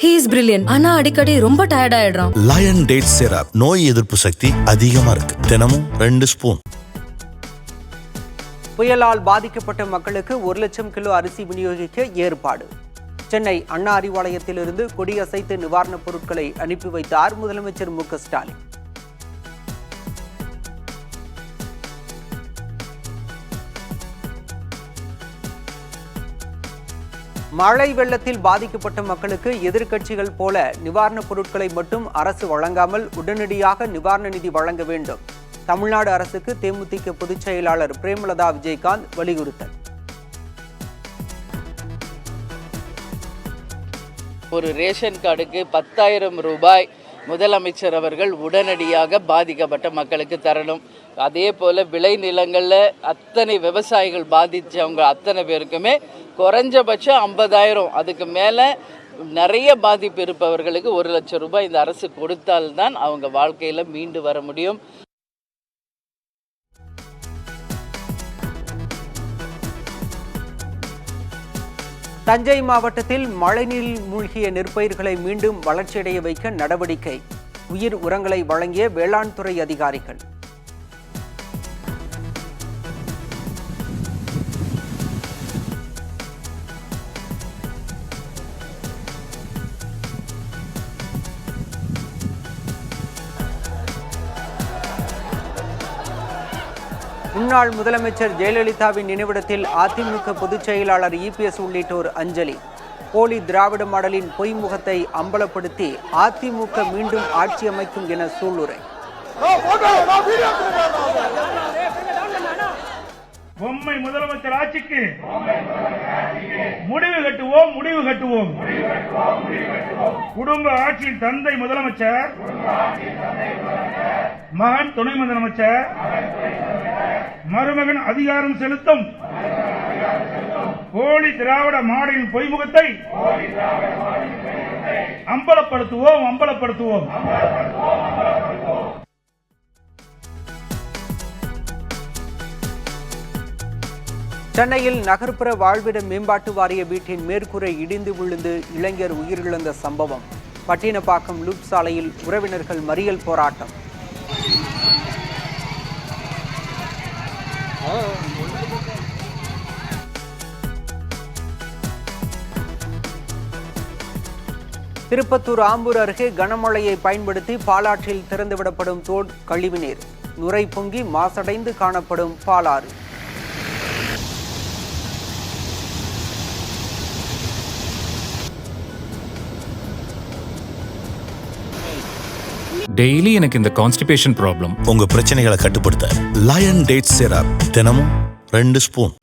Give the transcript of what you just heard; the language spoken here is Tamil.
He is brilliant. ஆனா அடிக்கடி ரொம்ப டயர்ட் ஆயிடுறான். லயன் டேட் சிரப் நோய் எதிர்ப்பு சக்தி அதிகமா இருக்கு. தினமும் 2 ஸ்பூன். புயலால் பாதிக்கப்பட்ட மக்களுக்கு 1 லட்சம் கிலோ அரிசி விநியோகிக்க ஏற்பாடு. சென்னை அண்ணா அறிவாலயத்திலிருந்து கொடியசைத்து நிவாரணப் பொருட்களை அனுப்பி வைத்தார் முதலமைச்சர் மு க ஸ்டாலின். மழை வெள்ளத்தில் பாதிக்கப்பட்ட மக்களுக்கு எதிர்க்கட்சிகள் போல நிவாரணப் பொருட்களை மட்டும் அரசு வழங்காமல் உடனடியாக நிவாரண நிதி வழங்க வேண்டும். தமிழ்நாடு அரசுக்கு தேமுதிக பொதுச் செயலாளர் பிரேமலதா விஜயகாந்த் வலியுறுத்தல். ஒரு ரேஷன் கார்டுக்கு 10,000 ரூபாய் முதலமைச்சர் அவர்கள் உடனடியாக பாதிக்கப்பட்ட மக்களுக்கு தரணும். அதே போல் விளை நிலங்களில் அத்தனை விவசாயிகள் பாதித்தவங்க அத்தனை பேருக்குமே குறைஞ்சபட்சம் 50,000, அதுக்கு மேலே நிறைய பாதிப்பு இருப்பவர்களுக்கு 1 லட்சம் ரூபாய் இந்த அரசு கொடுத்தால்தான் அவங்க வாழ்க்கையில் மீண்டு வர முடியும். தஞ்சை மாவட்டத்தில் மழைநீரில் மூழ்கிய நெற்பயிர்களை மீண்டும் வளர்ச்சியடைய வைக்க நடவடிக்கை. உயிர் உரங்களை வழங்கிய வேளாண் துறை அதிகாரிகள். முன்னாள் முதலமைச்சர் ஜெயலலிதாவின் நினைவிடத்தில் அதிமுக பொதுச் செயலாளர் இபிஎஸ் உள்ளிட்டோர் அஞ்சலி. போலி திராவிட மாடலின் பொய்முகத்தை அம்பலப்படுத்தி அதிமுக மீண்டும் ஆட்சி அமைக்கும் என சூளுரை. பொம்மை முதலமைச்சர் ஆட்சிக்கு முடிவு கட்டுவோம், முடிவு கட்டுவோம். குடும்ப ஆட்சியின் தந்தை முதலமைச்சர், மகன் துணை முதலமைச்சர், மருமகன் அதிகாரம் செலுத்தும் போலி திராவிட மாடலின் பொய்முகத்தை அம்பலப்படுத்துவோம், அம்பலப்படுத்துவோம். சென்னையில் நகர்ப்புற வாழ்விட மேம்பாட்டு வாரிய வீட்டின் மேற்கூரை இடிந்து விழுந்து இளைஞர் உயிரிழந்த சம்பவம். பட்டினப்பாக்கம் லூப் சாலையில் உறவினர்கள் மறியல் போராட்டம். திருப்பத்தூர் ஆம்பூர் அருகே கனமழையை பயன்படுத்தி பாலாற்றில் திறந்துவிடப்படும் தோல் கழிவுநீர். நுரை பொங்கி மாசடைந்து காணப்படும் பாலாறு. டெய்லி எனக்கு இந்த கான்ஸ்டிபேஷன் ப்ராப்ளம். உங்க பிரச்சனைகளை கட்டுப்படுத்த லயன் டேட் சிரப் தினமும் 2 ஸ்பூன்.